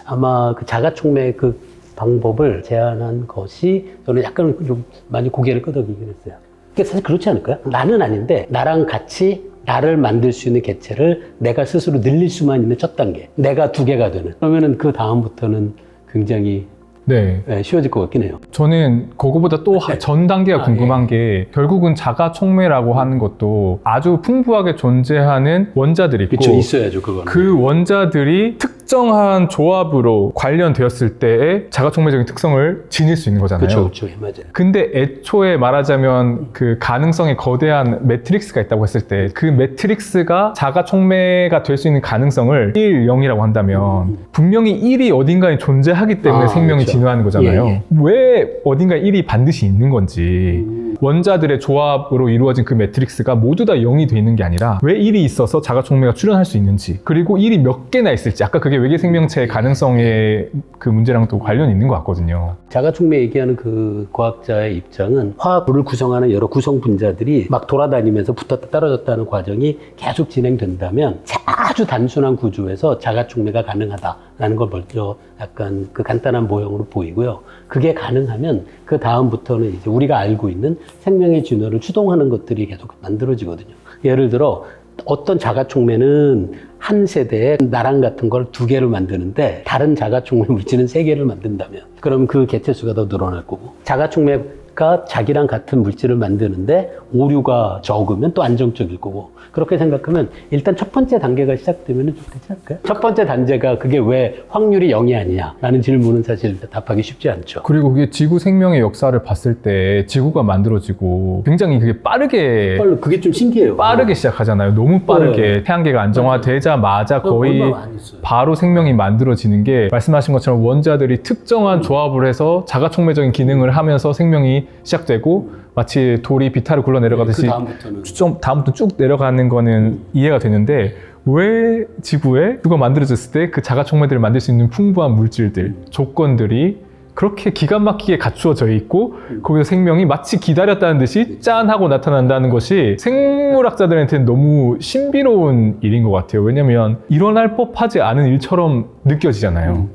아마 그 자가촉매 그 방법을 제안한 것이 저는 약간 좀 많이 고개를 끄덕이긴 했어요. 그게 사실 그렇지 않을까요? 나는 아닌데 나랑 같이 나를 만들 수 있는 개체를 내가 스스로 늘릴 수만 있는 첫 단계. 내가 두 개가 되는. 그러면은 그 다음부터는 굉장히 네. 쉬워질 것 같긴 해요. 저는 그거보다 또 전 단계가 궁금한 게, 결국은 자가촉매라고 하는 것도 아주 풍부하게 존재하는 원자들이 있고, 그렇죠. 있어야죠, 그거는. 그 원자들이 특정한 조합으로 관련되었을 때의 자가촉매적인 특성을 지닐 수 있는 거잖아요. 그렇죠. 맞아요. 근데 애초에 말하자면 그 가능성이 거대한 매트릭스가 있다고 했을 때, 그 매트릭스가 자가촉매가 될 수 있는 가능성을 1, 0이라고 한다면 분명히 1이 어딘가에 존재하기 때문에 생명이 그렇죠. 진화하는 거잖아요. 예. 왜 어딘가에 1이 반드시 있는 건지, 원자들의 조합으로 이루어진 그 매트릭스가 모두 다 0이 돼 있는 게 아니라 왜 1이 있어서 자가촉매가 출현할 수 있는지, 그리고 1이 몇 개나 있을지, 아까 그게 외계 생명체의 가능성의 그 문제랑 또 관련이 있는 것 같거든요. 자가촉매 얘기하는 그 과학자의 입장은 화학을 구성하는 여러 구성 분자들이 막 돌아다니면서 붙었다 떨어졌다는 과정이 계속 진행된다면 아주 단순한 구조에서 자가촉매가 가능하다라는 걸 먼저 약간 그 간단한 모형으로 보이고요. 그게 가능하면 그 다음부터는 이제 우리가 알고 있는 생명의 진화를 추동하는 것들이 계속 만들어지거든요. 예를 들어 어떤 자가촉매는 한 세대에 나랑 같은 걸 2개를 만드는데 다른 자가촉매 물질은 3개를 만든다면 그럼 그 개체 수가 더 늘어날 거고, 자가촉매가 자기랑 같은 물질을 만드는데 오류가 적으면 또 안정적일 거고, 그렇게 생각하면 일단 첫 번째 단계가 시작되면 좀 되지 않을까요? 첫 번째 단계가 그게 왜 확률이 0이 아니냐라는 질문은 사실 답하기 쉽지 않죠. 그리고 그게 지구 생명의 역사를 봤을 때 지구가 만들어지고 굉장히 그게 빠르게 그게 좀 신기해요. 빠르게 시작하잖아요. 너무 빠르게. 태양계가 안정화되자마자 거의 얼마 안 했어요. 바로 생명이 만들어지는 게, 말씀하신 것처럼 원자들이 특정한 조합을 해서 자가촉매적인 기능을 하면서 생명이 시작되고, 마치 돌이 비탈을 굴러 내려가듯이 그 다음부터는 다음부터 쭉 내려가는 거는 이해가 되는데, 왜 지구에 누가 만들어졌을 때 그 자가촉매들을 만들 수 있는 풍부한 물질들, 조건들이 그렇게 기가 막히게 갖추어져 있고 거기서 생명이 마치 기다렸다는 듯이 짠 하고 나타난다는 것이 생물학자들한테는 너무 신비로운 일인 것 같아요. 왜냐면 일어날 법하지 않은 일처럼 느껴지잖아요.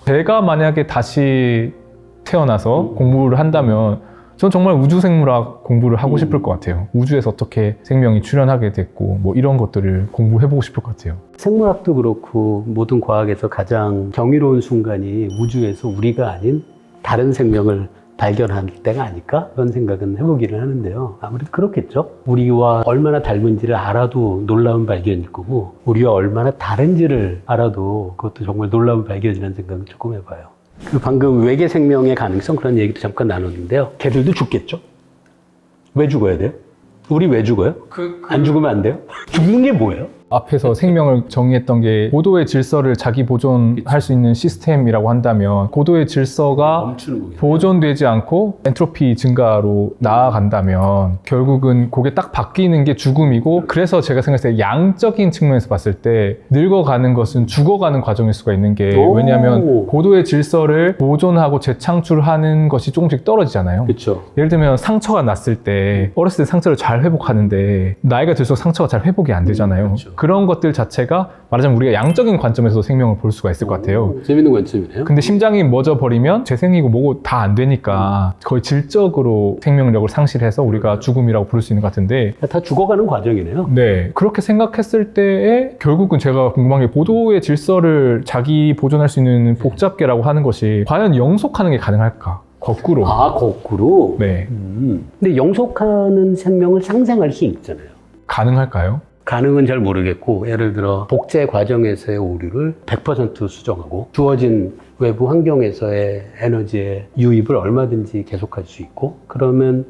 제가 만약에 다시 태어나서 공부를 한다면 전 정말 우주생물학 공부를 하고 싶을 것 같아요. 우주에서 어떻게 생명이 출현하게 됐고 뭐 이런 것들을 공부해보고 싶을 것 같아요. 생물학도 그렇고 모든 과학에서 가장 경이로운 순간이 우주에서 우리가 아닌 다른 생명을 발견할 때가 아닐까? 그런 생각은 해보기는 하는데요. 아무래도 그렇겠죠. 우리와 얼마나 닮은지를 알아도 놀라운 발견일 거고, 우리와 얼마나 다른지를 알아도 그것도 정말 놀라운 발견이라는 생각을 조금 해봐요. 그 방금 외계 생명의 가능성 그런 얘기도 잠깐 나눴는데요. 걔들도 죽겠죠? 왜 죽어야 돼요? 우리 왜 죽어요? 안 죽으면 안 돼요? 죽는 게 뭐예요? 앞에서 생명을 정의했던 게 고도의 질서를 자기 보존할 수 있는 시스템이라고 한다면 고도의 질서가 멈추는 거겠네요. 보존되지 않고 엔트로피 증가로 나아간다면 결국은 그게 딱 바뀌는 게 죽음이고, 그래서 제가 생각했을 때 양적인 측면에서 봤을 때 늙어가는 것은 죽어가는 과정일 수가 있는 게, 오. 왜냐하면 고도의 질서를 보존하고 재창출하는 것이 조금씩 떨어지잖아요. 그렇죠. 예를 들면 상처가 났을 때 어렸을 때 상처를 잘 회복하는데 나이가 들수록 상처가 잘 회복이 안 되잖아요. 그렇죠. 그런 것들 자체가 말하자면 우리가 양적인 관점에서 생명을 볼 수가 있을 것 같아요. 재밌는 관점이네요. 근데 심장이 멎어 버리면 재생이고 뭐고 다 안 되니까 거의 질적으로 생명력을 상실해서 우리가 죽음이라고 부를 수 있는 것 같은데, 다 죽어가는 과정이네요. 네, 그렇게 생각했을 때에 결국은 제가 궁금한 게 고도의 질서를 자기 보존할 수 있는 복잡계라고 하는 것이 과연 영속하는 게 가능할까? 거꾸로. 아, 거꾸로? 네, 근데 영속하는 생명을 상상할 수 있잖아요. 가능할까요? 가능은 잘 모르겠고, 예를 들어 복제 과정에서의 오류를 100% 수정하고 주어진 외부 환경에서의 에너지의 유입을 얼마든지 계속할 수 있고, 그러면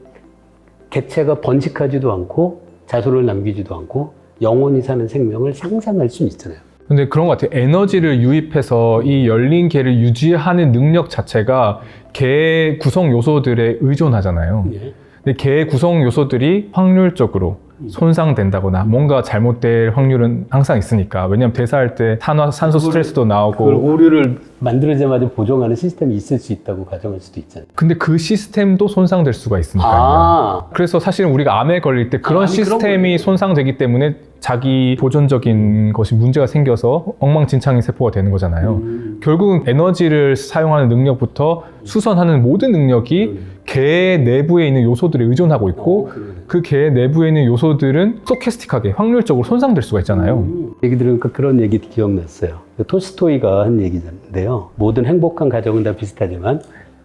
개체가 번식하지도 않고 자손을 남기지도 않고 영원히 사는 생명을 상상할 수 있잖아요. 근데 그런 것 같아요. 에너지를 유입해서 이 열린 개를 유지하는 능력 자체가 개의 구성 요소들에 의존하잖아요. 예. 근데 개의 구성 요소들이 확률적으로 손상된다거나 뭔가 잘못될 확률은 항상 있으니까. 왜냐하면 대사할 때 산소 스트레스도 그걸 나오고. 오류를 만들어자마자 보정하는 시스템이 있을 수 있다고 가정할 수도 있잖아요. 근데 그 시스템도 손상될 수가 있으니까요. 아, 그래서 사실은 우리가 암에 걸릴 때 그런 아니, 그런 시스템이 거예요. 손상되기 때문에 자기 보존적인 것이 문제가 생겨서 엉망진창인 세포가 되는 거잖아요. 결국은 에너지를 사용하는 능력부터 수선하는 모든 능력이 개 내부에 있는 요소들에 의존하고 있고, 그 개 내부에 있는 요소들은 스토캐스틱하게 확률적으로 손상될 수가 있잖아요. 얘기 들으니까 그런 얘기 기억났어요. 톨스토이가 한 얘기인데요. 모든 행복한 가정은 다 비슷하지만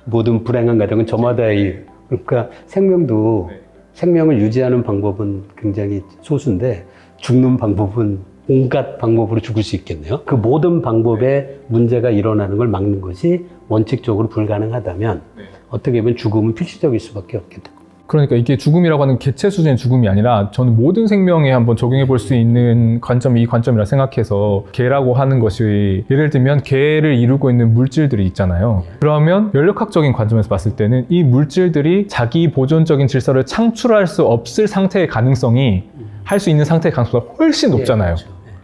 모든 불행한 가정은 저마다의, 그러니까 생명도 생명을 유지하는 방법은 굉장히 소수인데 죽는 방법은 온갖 방법으로 죽을 수 있겠네요. 그 모든 방법에 문제가 일어나는 걸 막는 것이 원칙적으로 불가능하다면 어떻게 보면 죽음은 필수적일 수밖에 없겠다. 그러니까 이게 죽음이라고 하는 개체 수준의 죽음이 아니라 저는 모든 생명에 한번 적용해 볼 수 있는 관점이 이 관점이라 생각해서, 개라고 하는 것이 예를 들면 개를 이루고 있는 물질들이 있잖아요. 그러면 연력학적인 관점에서 봤을 때는 이 물질들이 자기 보존적인 질서를 창출할 수 없을 상태의 가능성이 할 수 있는 상태의 가능성보다 훨씬 높잖아요.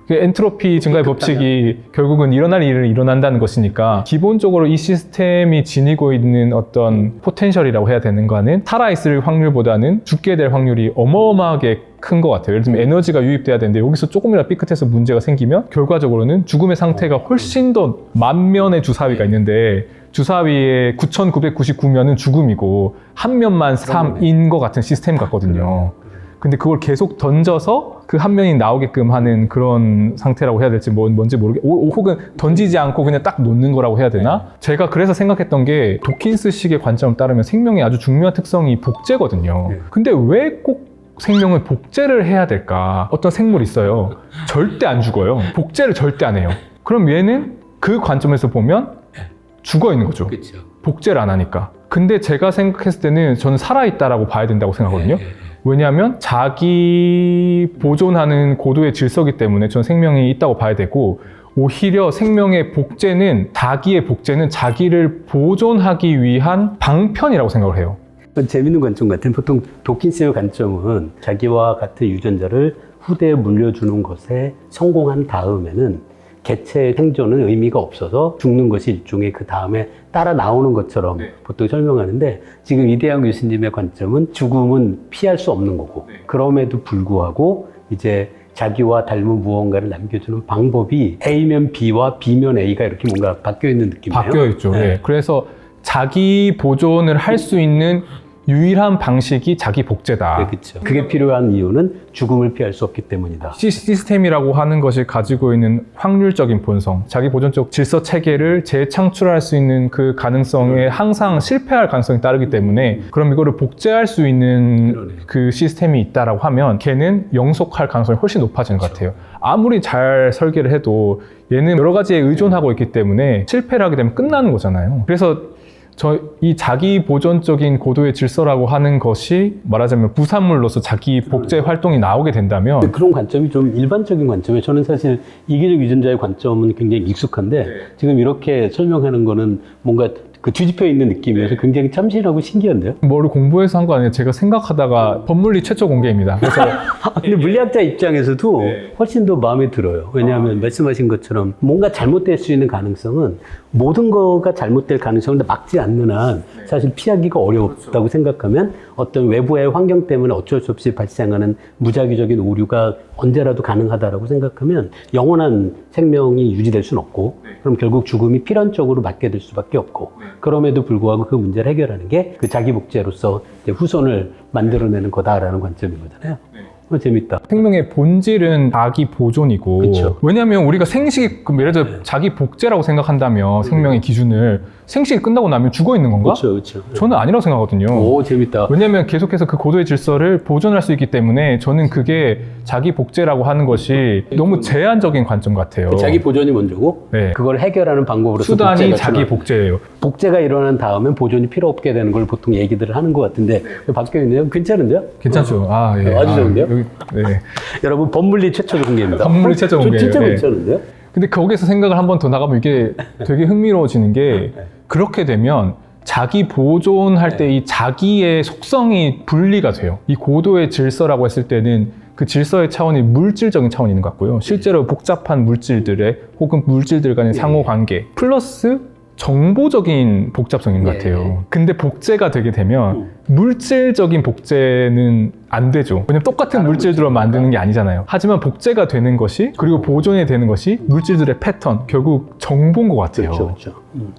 그 엔트로피 증가의 법칙이 결국은 일어날 일을 일어난다는 것이니까, 기본적으로 이 시스템이 지니고 있는 어떤 포텐셜이라고 해야 되는 거는 살아있을 확률보다는 죽게 될 확률이 어마어마하게 큰 것 같아요. 예를 들면 에너지가 유입돼야 되는데 여기서 조금이라도 삐끗해서 문제가 생기면 결과적으로는 죽음의 상태가 훨씬 더 만면의 주사위가 있는데, 주사위의 9,999면은 죽음이고 한 면만 3인 것 같은 시스템 같거든요. 근데 그걸 계속 던져서 그 한 면이 나오게끔 하는 그런 상태라고 해야 될지 뭔지 모르겠고, 혹은 던지지 않고 그냥 딱 놓는 거라고 해야 되나? 제가 그래서 생각했던 게, 도킨스식의 관점을 따르면 생명의 아주 중요한 특성이 복제거든요. 근데 왜 꼭 생명을 복제를 해야 될까? 어떤 생물이 있어요. 절대 안 죽어요. 복제를 절대 안 해요. 그럼 얘는 그 관점에서 보면 죽어 있는 거죠. 그렇죠. 복제를 안 하니까. 근데 제가 생각했을 때는 저는 살아있다라고 봐야 된다고 생각하거든요. 왜냐하면 자기 보존하는 고도의 질서이기 때문에 저는 생명이 있다고 봐야 되고, 오히려 생명의 복제는, 자기의 복제는 자기를 보존하기 위한 방편이라고 생각을 해요. 재밌는 관점 같아요. 보통 도킨스의 관점은 자기와 같은 유전자를 후대에 물려주는 것에 성공한 다음에는 개체의 생존은 의미가 없어서 죽는 것이 일종의 그 다음에 따라 나오는 것처럼 보통 설명하는데, 지금 이대영 교수님의 관점은 죽음은 피할 수 없는 거고, 그럼에도 불구하고 이제 자기와 닮은 무언가를 남겨주는 방법이 A면 B와 B면 A가 이렇게 뭔가 바뀌어 있는 느낌이에요. 바뀌어 있죠. 네. 그래서 자기 보존을 할 수 있는 유일한 방식이 자기 복제다. 네, 그렇죠. 그게 필요한 이유는 죽음을 피할 수 없기 때문이다. 시스템이라고 하는 것이 가지고 있는 확률적인 본성, 자기 보존적 질서 체계를 재창출할 수 있는 그 가능성에 항상 실패할 가능성이 따르기 때문에, 그럼 이거를 복제할 수 있는 그 시스템이 있다라고 하면 걔는 영속할 가능성이 훨씬 높아지는 것 같아요. 아무리 잘 설계를 해도 얘는 여러 가지에 의존하고 있기 때문에 실패를 하게 되면 끝나는 거잖아요. 그래서 이 자기 보존적인 고도의 질서라고 하는 것이 말하자면 부산물로서 자기 복제 활동이 나오게 된다면 그런 관점이 좀 일반적인 관점이에요. 저는 사실 이기적 유전자의 관점은 굉장히 익숙한데 지금 이렇게 설명하는 거는 뭔가 그 뒤집혀 있는 느낌이어서 굉장히 참신하고 신기한데요. 뭐를 공부해서 한 거 아니에요. 제가 생각하다가 법물리 최초 공개입니다. 그래서 근데 물리학자 입장에서도 훨씬 더 마음에 들어요. 왜냐하면 말씀하신 것처럼 뭔가 잘못될 수 있는 가능성은 모든 거가 잘못될 가능성을 막지 않는 한 사실 피하기가 어렵다고 생각하면 어떤 외부의 환경 때문에 어쩔 수 없이 발생하는 무작위적인 오류가 언제라도 가능하다라고 생각하면 영원한 생명이 유지될 수는 없고 그럼 결국 죽음이 필연적으로 맞게 될 수밖에 없고 그럼에도 불구하고 그 문제를 해결하는 게 그 자기 복제로서 이제 후손을 만들어내는 거다라는 관점인 거잖아요. 재밌다. 생명의 본질은 자기 보존이고 그쵸. 왜냐하면 우리가 생식이 예를 들어 자기 복제라고 생각한다면 생명의 기준을 생식이 끝나고 나면 죽어 있는 건가? 그렇죠. 저는 아니라고 생각하거든요. 오, 재밌다. 왜냐하면 계속해서 그 고도의 질서를 보존할 수 있기 때문에 저는 그게 자기 복제라고 하는 것이 너무 제한적인 관점 같아요. 자기 보존이 먼저고 네. 그걸 해결하는 방법으로서 수단이 복제가 자기 중요하다. 복제예요. 복제가 일어난 다음엔 보존이 필요 없게 되는 걸 보통 얘기들을 하는 것 같은데 바뀌어 있네요. 괜찮은데요? 괜찮죠? 아, 예. 아주 좋은데요? 네. 여러분 법물리 최초 공개입니다. 법물리 최초 공개예요. 진짜 네. 괜찮은데요? 근데 거기서 생각을 한 번 더 나가면 이게 되게 흥미로워지는 게 그렇게 되면 자기 보존할 때 이 자기의 속성이 분리가 돼요. 이 고도의 질서라고 했을 때는 그 질서의 차원이 물질적인 차원이 있는 것 같고요. 실제로 복잡한 물질들의 혹은 물질들 간의 상호관계 플러스 정보적인 복잡성인 것 같아요. 근데 복제가 되게 되면 물질적인 복제는 안 되죠. 왜냐면 똑같은 물질들로 만드는 게 아니잖아요. 하지만 복제가 되는 것이 그리고 보존이 되는 것이 물질들의 패턴, 결국 정보인 것 같아요. 그렇죠.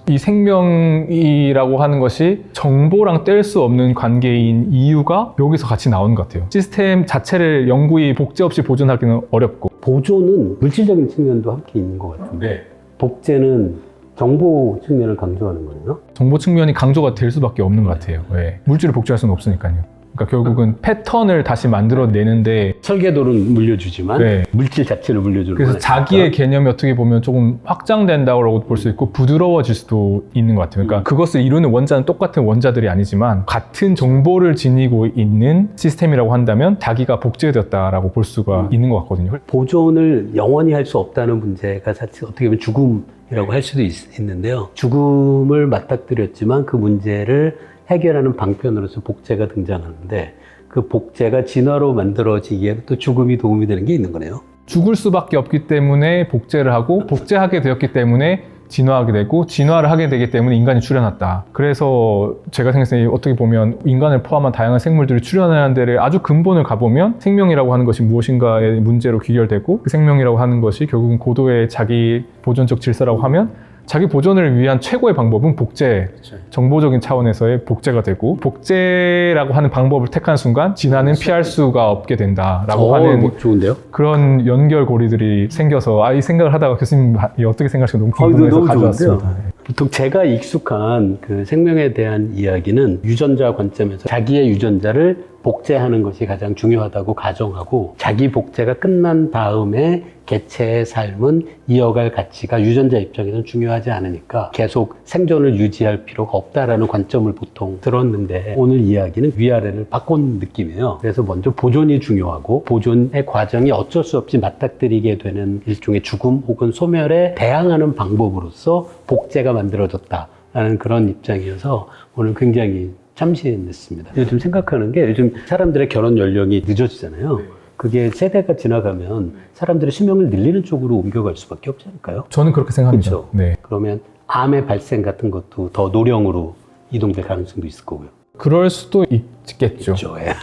이 생명이라고 하는 것이 정보랑 뗄 수 없는 관계인 이유가 여기서 같이 나오는 것 같아요. 시스템 자체를 영구히 복제 없이 보존하기는 어렵고 보존은 물질적인 측면도 함께 있는 것 같은데 복제는 정보 측면을 강조하는 거예요. 정보 측면이 강조가 될 수밖에 없는 것 같아요. 왜? 물질을 복제할 수는 없으니까요. 그러니까 결국은 패턴을 다시 만들어내는데 설계도는 물려주지만 네. 물질 자체를 물려주는 그래서 거니까. 자기의 개념이 어떻게 보면 조금 확장된다고 볼 수 있고 부드러워질 수도 있는 것 같아요. 그러니까 그것을 이루는 원자는 똑같은 원자들이 아니지만 같은 정보를 지니고 있는 시스템이라고 한다면 자기가 복제되었다라고 볼 수가 있는 것 같거든요. 보존을 영원히 할 수 없다는 문제가 사실 어떻게 보면 죽음이라고 할 수도 있는데요. 죽음을 맞닥뜨렸지만 그 문제를 해결하는 방편으로서 복제가 등장하는데 그 복제가 진화로 만들어지기에 또 죽음이 도움이 되는 게 있는 거네요. 죽을 수밖에 없기 때문에 복제를 하고 복제하게 되었기 때문에 진화하게 되고 진화를 하게 되기 때문에 인간이 출현했다. 그래서 제가 생각했을 때 어떻게 보면 인간을 포함한 다양한 생물들이 출현하는 데를 아주 근본을 가보면 생명이라고 하는 것이 무엇인가의 문제로 귀결되고 그 생명이라고 하는 것이 결국은 고도의 자기 보존적 질서라고 하면 자기 보존을 위한 최고의 방법은 복제, 정보적인 차원에서의 복제가 되고 복제라고 하는 방법을 택한 순간 진화는 피할 수가 없게 된다라고 하는 좋은데요? 그런 연결고리들이 생겨서 이 생각을 하다가 교수님이 어떻게 생각하시는지 너무 궁금해서 너무 가져왔습니다. 좋은데요? 보통 제가 익숙한 그 생명에 대한 이야기는 유전자 관점에서 자기의 유전자를 복제하는 것이 가장 중요하다고 가정하고 자기 복제가 끝난 다음에 개체의 삶은 이어갈 가치가 유전자 입장에서는 중요하지 않으니까 계속 생존을 유지할 필요가 없다라는 관점을 보통 들었는데 오늘 이야기는 위아래를 바꾼 느낌이에요. 그래서 먼저 보존이 중요하고 보존의 과정이 어쩔 수 없이 맞닥뜨리게 되는 일종의 죽음 혹은 소멸에 대항하는 방법으로서 복제가 만들어졌다라는 그런 입장이어서 오늘 굉장히 참신했습니다. 요즘 생각하는 게 요즘 사람들의 결혼 연령이 늦어지잖아요. 그게 세대가 지나가면 사람들의 수명을 늘리는 쪽으로 옮겨갈 수밖에 없지 않을까요? 저는 그렇게 생각합니다. 그렇죠. 네. 그러면 암의 발생 같은 것도 더 노령으로 이동될 가능성도 있을 거고요. 그럴 수도 있겠죠. 그렇죠. 예.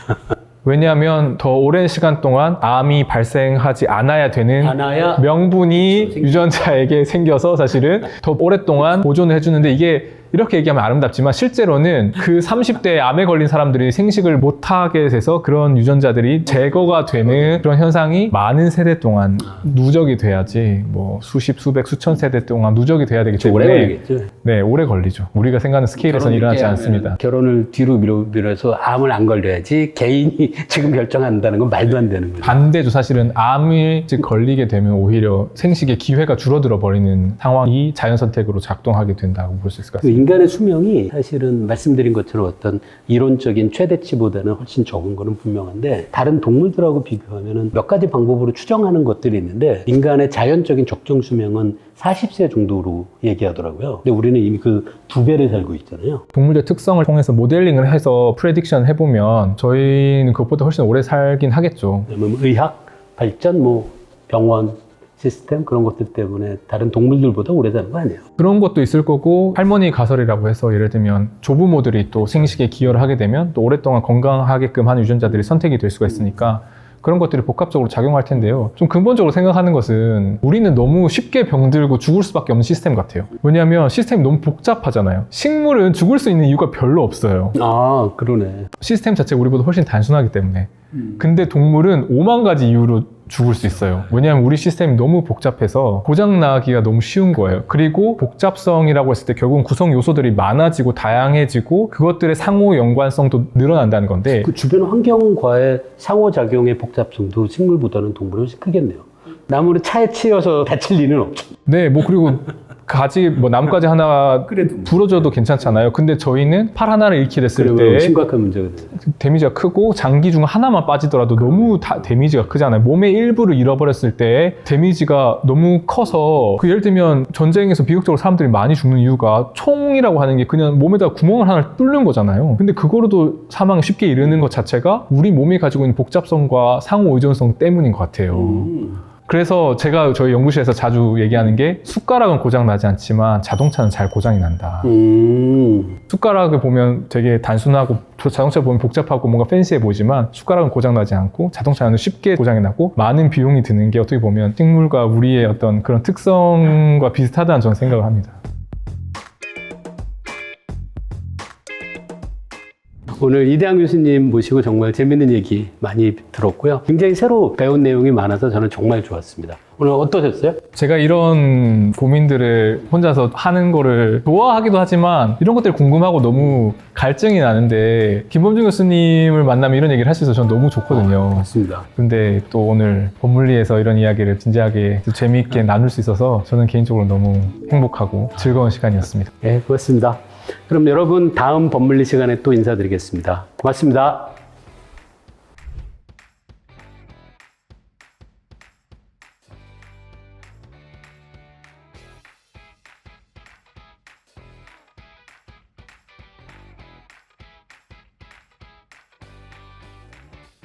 왜냐하면 더 오랜 시간 동안 암이 발생하지 않아야 되는 않아야 명분이 유전자에게 생겨서 사실은 더 오랫동안 보존을 해주는데 이게 이렇게 얘기하면 아름답지만 실제로는 그 30대에 암에 걸린 사람들이 생식을 못하게 돼서 그런 유전자들이 제거가 되는 그런 현상이 많은 세대 동안 누적이 돼야지 뭐 수십, 수백, 수천 세대 동안 누적이 돼야 되기 때문에 오래 걸리겠죠. 네, 오래 걸리죠. 우리가 생각하는 스케일에서는 일어나지 않습니다. 결혼을 뒤로 밀어서 암을 안 걸려야지 개인이 지금 결정한다는 건 말도 안 되는 거죠. 반대죠. 사실은 암을 즉 걸리게 되면 오히려 생식의 기회가 줄어들어 버리는 상황이 자연 선택으로 작동하게 된다고 볼 수 있을 것 같습니다. 인간의 수명이 사실은 말씀드린 것처럼 어떤 이론적인 최대치보다는 훨씬 적은 거는 분명한데 다른 동물들하고 비교하면 몇 가지 방법으로 추정하는 것들이 있는데 인간의 자연적인 적정 수명은 40세 정도로 얘기하더라고요. 근데 우리는 이미 그 2배를 살고 있잖아요. 동물들 특성을 통해서 모델링을 해서 프레딕션 해보면 저희는 그것보다 훨씬 오래 살긴 하겠죠. 왜냐면 의학 발전, 뭐 병원 시스템 그런 것들 때문에 다른 동물들보다 오래 사는 거 아니에요? 그런 것도 있을 거고 할머니 가설이라고 해서 예를 들면 조부모들이 또 생식에 기여를 하게 되면 또 오랫동안 건강하게끔 하는 유전자들이 선택이 될 수가 있으니까 그런 것들이 복합적으로 작용할 텐데요. 좀 근본적으로 생각하는 것은 우리는 너무 쉽게 병들고 죽을 수밖에 없는 시스템 같아요. 왜냐하면 시스템이 너무 복잡하잖아요. 식물은 죽을 수 있는 이유가 별로 없어요. 아, 그러네. 시스템 자체가 우리보다 훨씬 단순하기 때문에. 근데 동물은 5만 가지 이유로 죽을 수 있어요. 왜냐하면 우리 시스템이 너무 복잡해서 고장나기가 너무 쉬운 거예요. 그리고 복잡성이라고 했을 때 결국은 구성 요소들이 많아지고 다양해지고 그것들의 상호 연관성도 늘어난다는 건데 그 주변 환경과의 상호작용의 복잡성도 식물보다는 동물이 훨씬 크겠네요. 나무는 차에 치여서 다칠 리는 없죠. 네, 뭐 그리고 가지 뭐 나뭇가지 하나 부러져도 괜찮잖아요. 근데 저희는 팔 하나를 잃게 됐을 그러면 때 심각한 문제가 돼요. 데미지가 크고 장기 중 하나만 빠지더라도 너무 데미지가 크잖아요. 몸의 일부를 잃어버렸을 때 데미지가 너무 커서 그 예를 들면 전쟁에서 비극적으로 사람들이 많이 죽는 이유가 총이라고 하는 게 그냥 몸에다 구멍을 하나 뚫는 거잖아요. 근데 그거로도 사망을 쉽게 이르는 것 자체가 우리 몸이 가지고 있는 복잡성과 상호 의존성 때문인 것 같아요. 그래서 제가 저희 연구실에서 자주 얘기하는 게 숟가락은 고장 나지 않지만 자동차는 잘 고장이 난다. 숟가락을 보면 되게 단순하고 자동차 보면 복잡하고 뭔가 팬시해 보이지만 숟가락은 고장 나지 않고 자동차는 쉽게 고장이 나고 많은 비용이 드는 게 어떻게 보면 식물과 우리의 어떤 그런 특성과 비슷하다는 저는 생각을 합니다. 오늘 이대학 교수님 모시고 정말 재밌는 얘기 많이 들었고요. 굉장히 새로 배운 내용이 많아서 저는 정말 좋았습니다. 오늘 어떠셨어요? 제가 이런 고민들을 혼자서 하는 거를 좋아하기도 하지만 이런 것들이 궁금하고 너무 갈증이 나는데 김범준 교수님을 만나면 이런 얘기를 할 수 있어서 저는 너무 좋거든요. 맞습니다. 근데 또 오늘 법물리에서 이런 이야기를 진지하게 재미있게 나눌 수 있어서 저는 개인적으로 너무 행복하고 즐거운 시간이었습니다. 네, 고맙습니다. 그럼 여러분 다음 법물리 시간에 또 인사드리겠습니다. 고맙습니다.